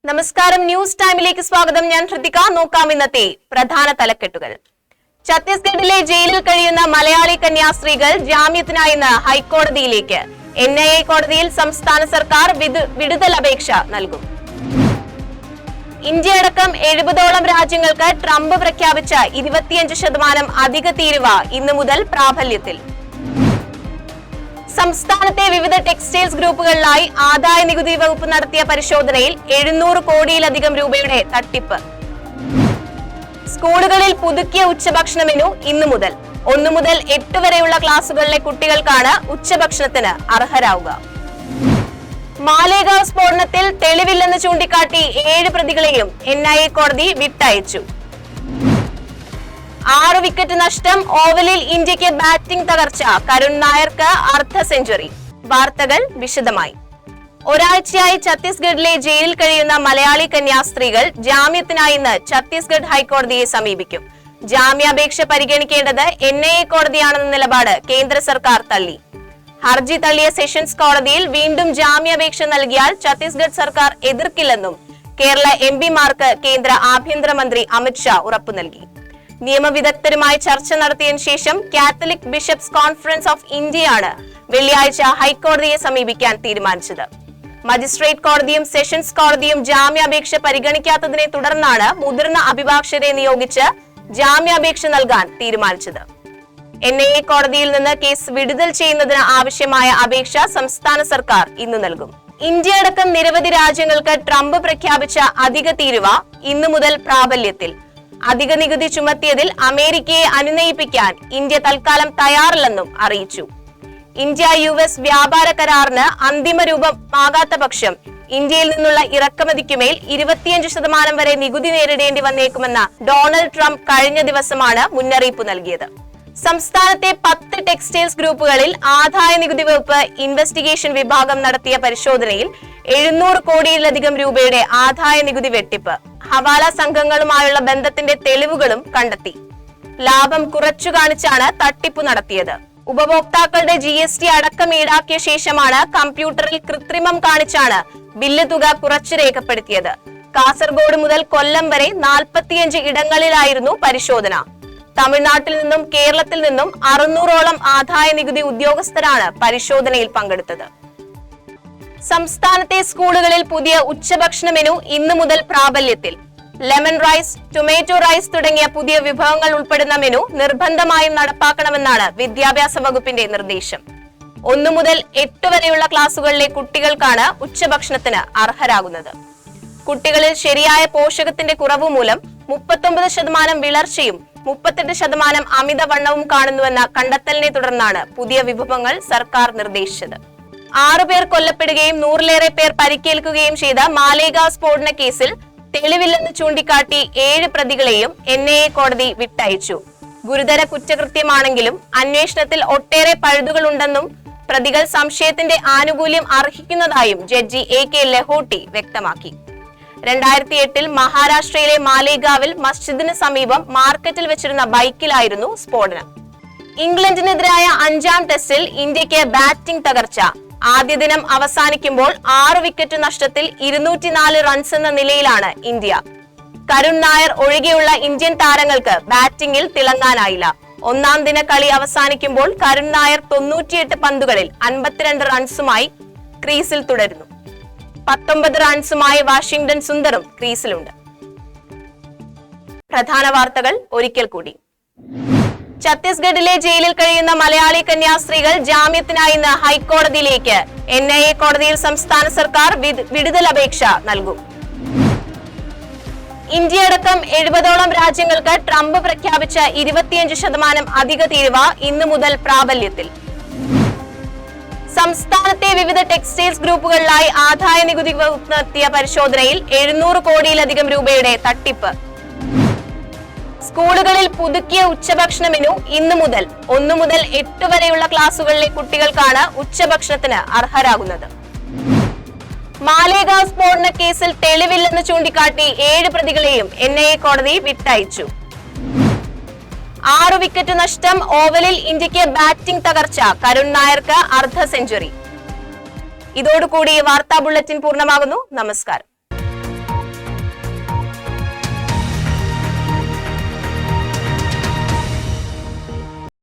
നമസ്കാരം, ന്യൂസ് ടൈമിലേക്ക് സ്വാഗതം. ഞാൻ ഹൃതിക. നോക്കാം ഇന്നത്തെ പ്രധാന തലക്കെട്ടുകൾ. ഛത്തീസ്ഗഡിലെ ജയിലിൽ കഴിയുന്ന മലയാളി കന്യാസ്ത്രീകൾ ജാമ്യത്തിനായി ഇന്ന് ഹൈക്കോടതിയിലേക്ക്. NIA കോടതിയിൽ സംസ്ഥാന സർക്കാർ വിടുതൽ അപേക്ഷ നൽകും. ഇന്ത്യയടക്കം 70ഓളം രാജ്യങ്ങൾക്ക് ട്രംപ് പ്രഖ്യാപിച്ച 25% അധിക തീരുവ ഇന്നു മുതൽ പ്രാബല്യത്തിൽ. സംസ്ഥാനത്തെ വിവിധ ടെക്സ്റ്റൈൽസ് ഗ്രൂപ്പുകളിലായി ആദായ നികുതി വകുപ്പ് നടത്തിയ പരിശോധനയിൽ 700 കോടിയിലധികം രൂപയുടെ തട്ടിപ്പ്. സ്കൂളുകളിൽ പുതുക്കിയ ഉച്ചഭക്ഷണ മെനു ഇന്നു മുതൽ. 1 മുതൽ 8 വരെയുള്ള ക്ലാസുകളിലെ കുട്ടികൾക്കാണ് ഉച്ചഭക്ഷണത്തിന് അർഹരാവുക. മാലേഗാവ് സ്ഫോടനത്തിൽ തെളിവില്ലെന്ന് ചൂണ്ടിക്കാട്ടി 7 പ്രതികളെയും NIA കോടതി വിട്ടയച്ചു. 6 വിക്കറ്റ് നഷ്ടം. ഓവലിൽ ഇന്ത്യക്ക് ബാറ്റിംഗ് തകർച്ച. കരുൺ നായർക്ക് അർദ്ധ സെഞ്ചുറി. വാർത്തകൾ വിശദമായി. ഒരാഴ്ചയായി ഛത്തീസ്ഗഡിലെ ജയിലിൽ കഴിയുന്ന മലയാളി കന്യാസ്ത്രീകൾ ജാമ്യത്തിനായി ഇന്ന് ഛത്തീസ്ഗഡ് ഹൈക്കോടതിയെ സമീപിക്കും. ജാമ്യാപേക്ഷ പരിഗണിക്കേണ്ടത് NIA കോടതിയാണെന്ന നിലപാട് കേന്ദ്ര സർക്കാർ തള്ളി. ഹർജി തള്ളിയ സെഷൻസ് കോടതിയിൽ വീണ്ടും ജാമ്യാപേക്ഷ നൽകിയാൽ ഛത്തീസ്ഗഡ് സർക്കാർ എതിർക്കില്ലെന്നും കേരള MP മാർക്ക് കേന്ദ്ര ആഭ്യന്തരമന്ത്രി അമിത്ഷാ ഉറപ്പു നൽകി. നിയമവിദഗ്ധരുമായി ചർച്ച നടത്തിയതിനു ശേഷം കാത്തലിക് ബിഷപ്സ് കോൺഫറൻസ് ഓഫ് ഇന്ത്യയാണ് വെള്ളിയാഴ്ച ഹൈക്കോടതിയെ സമീപിക്കാൻ തീരുമാനിച്ചത്. മജിസ്ട്രേറ്റ് കോടതിയും സെഷൻസ് കോടതിയും ജാമ്യാപേക്ഷ പരിഗണിക്കാത്തതിനെ തുടർന്നാണ് മുതിർന്ന അഭിഭാഷകരെ നിയോഗിച്ച് ജാമ്യാപേക്ഷ നൽകാൻ തീരുമാനിച്ചത്. NIA കോടതിയിൽ നിന്ന് കേസ് വിടുതൽ ചെയ്യുന്നതിന് ആവശ്യമായ അപേക്ഷ സംസ്ഥാന സർക്കാർ ഇന്ന് നൽകും. ഇന്ത്യയടക്കം നിരവധി രാജ്യങ്ങൾക്ക് ട്രംപ് പ്രഖ്യാപിച്ച അധിക തീരുവ ഇന്നു മുതൽ പ്രാബല്യത്തിൽ. അധിക നികുതി ചുമത്തിയതിൽ അമേരിക്കയെ അനുനയിപ്പിക്കാൻ ഇന്ത്യ തൽക്കാലം തയ്യാറല്ലെന്നും അറിയിച്ചു. ഇന്ത്യ-US വ്യാപാര കരാറിന് അന്തിമ രൂപമാകാത്ത പക്ഷം ഇന്ത്യയിൽ നിന്നുള്ള ഇറക്കുമതിക്കുമേൽ 25% വരെ നികുതി നേരിടേണ്ടി വന്നേക്കുമെന്ന ഡൊണാൾഡ് ട്രംപ് കഴിഞ്ഞ ദിവസമാണ് മുന്നറിയിപ്പ് നൽകിയത്. സംസ്ഥാനത്തെ 10 ടെക്സ്റ്റൈൽസ് ഗ്രൂപ്പുകളിൽ ആദായ നികുതി വകുപ്പ് ഇൻവെസ്റ്റിഗേഷൻ വിഭാഗം നടത്തിയ പരിശോധനയിൽ 700 കോടിയിലധികം രൂപയുടെ ആദായ നികുതി വെട്ടിപ്പ്, ഹവാല സംഘങ്ങളുമായുള്ള ബന്ധത്തിന്റെ തെളിവുകളും കണ്ടെത്തി. ലാഭം കുറച്ചു കാണിച്ചാണ് തട്ടിപ്പ് നടത്തിയത്. ഉപഭോക്താക്കളുടെ GST അടക്കം ഈടാക്കിയ ശേഷമാണ് കമ്പ്യൂട്ടറിൽ കൃത്രിമം കാണിച്ചാണ് ബില്ല് തുക കുറച്ചു രേഖപ്പെടുത്തിയത്. കാസർഗോഡ് മുതൽ കൊല്ലം വരെ 45 ഇടങ്ങളിലായിരുന്നു പരിശോധന. തമിഴ്നാട്ടിൽ നിന്നും കേരളത്തിൽ നിന്നും 600ഓളം ആദായ നികുതി ഉദ്യോഗസ്ഥരാണ് പരിശോധനയിൽ പങ്കെടുത്തത്. സംസ്ഥാനത്തെ സ്കൂളുകളിൽ പുതിയ ഉച്ചഭക്ഷണ മെനു ഇന്നു മുതൽ പ്രാബല്യത്തിൽ. ലെമൺ റൈസ്, ടൊമാറ്റോ റൈസ് തുടങ്ങിയ പുതിയ വിഭവങ്ങൾ ഉൾപ്പെടുന്ന മെനു നിർബന്ധമായും നടപ്പാക്കണമെന്നാണ് വിദ്യാഭ്യാസ വകുപ്പിന്റെ നിർദ്ദേശം. 1 മുതൽ 8 വരെയുള്ള ക്ലാസുകളിലെ കുട്ടികൾക്കാണ് ഉച്ചഭക്ഷണത്തിന് അർഹരാകുന്നത്. കുട്ടികളിൽ ശരിയായ പോഷകത്തിന്റെ കുറവ് മൂലം 39% വിളർച്ചയും 38% അമിതവണ്ണവും കാണുന്നുവെന്ന കണ്ടെത്തലിനെ തുടർന്നാണ് പുതിയ വിഭവങ്ങൾ സർക്കാർ നിർദ്ദേശിച്ചത്. 6 പേർ കൊല്ലപ്പെടുകയും 100ലേറെ പേർ പരിക്കേൽക്കുകയും ചെയ്ത മാലേഗാവ് സ്ഫോടന കേസിൽ തെളിവില്ലെന്ന് ചൂണ്ടിക്കാട്ടി 7 പ്രതികളെയും NIA കോടതി വിട്ടയച്ചു. ഗുരുതര കുറ്റകൃത്യമാണെങ്കിലും അന്വേഷണത്തിൽ ഒട്ടേറെ പഴുതുകളുണ്ടെന്നും പ്രതികൾ സംശയത്തിന്റെ ആനുകൂല്യം അർഹിക്കുന്നതായും ജഡ്ജി AK ലഹോട്ടി വ്യക്തമാക്കി. 2008 മഹാരാഷ്ട്രയിലെ മാലേഗാവിൽ മസ്ജിദിന് സമീപം മാർക്കറ്റിൽ വെച്ചിരുന്ന ബൈക്കിലായിരുന്നു സ്ഫോടനം. ഇംഗ്ലണ്ടിനെതിരായ 5ാം ടെസ്റ്റിൽ ഇന്ത്യക്ക് ബാറ്റിംഗ് തകർച്ച. ആദ്യ ദിനം അവസാനിക്കുമ്പോൾ 6 വിക്കറ്റ് നഷ്ടത്തിൽ 204 റൺസ് എന്ന നിലയിലാണ് ഇന്ത്യ. കരുൺ നായർ ഒഴികെയുള്ള ഇന്ത്യൻ താരങ്ങൾക്ക് ബാറ്റിംഗിൽ തിളങ്ങാനായില്ല. 1ാം ദിന കളി അവസാനിക്കുമ്പോൾ കരുൺ നായർ 98 പന്തുകളിൽ 52 റൺസുമായി ക്രീസിൽ തുടരുന്നു. 19 റൺസുമായി വാഷിംഗ്ടൺ സുന്ദറും ക്രീസിലുണ്ട്. പ്രധാന വാർത്തകൾ ഒരിക്കൽ കൂടി. ഛത്തീസ്ഗഡിലെ ജയിലിൽ കഴിയുന്ന മലയാളി കന്യാസ്ത്രീകൾ ജാമ്യത്തിനായി ഇന്ന് ഹൈക്കോടതിയിലേക്ക്. NIA കോടതിയിൽ സംസ്ഥാന സർക്കാർ വിടുതൽ അപേക്ഷ നൽകും. ഇന്ത്യയടക്കം 70ഓളം രാജ്യങ്ങൾക്ക് ട്രംപ് പ്രഖ്യാപിച്ച 25% അധിക തീരുവ ഇന്നു മുതൽ പ്രാബല്യത്തിൽ. സംസ്ഥാനത്തെ വിവിധ ടെക്സ്റ്റൈൽസ് ഗ്രൂപ്പുകളിലായി ആദായ നികുതി വകുപ്പ് നടത്തിയ പരിശോധനയിൽ 700 കോടിയിലധികം രൂപയുടെ തട്ടിപ്പ്. സ്കൂളുകളിൽ പുതുക്കിയ ഉച്ചഭക്ഷണ മെനു ഇന്നു മുതൽ. 1 മുതൽ 8 വരെയുള്ള ക്ലാസുകളിലെ കുട്ടികൾക്കാണ് ഉച്ചഭക്ഷണത്തിന് അർഹരാകുന്നത്. മാലേഗാവ് സ്ഫോടന കേസിൽ തെളിവില്ലെന്ന് ചൂണ്ടിക്കാട്ടി 7 പ്രതികളെയും NIA കോടതി വിട്ടയച്ചു. 6 വിക്കറ്റ് നഷ്ടം. ഓവലിൽ ഇന്ത്യക്ക് ബാറ്റിംഗ് തകർച്ച. കരുൺ നായർക്ക് അർദ്ധ സെഞ്ചുറി. ഇതോടുകൂടി വാർത്താ ബുള്ളറ്റിൻ പൂർണ്ണമാകുന്നു. നമസ്കാരം.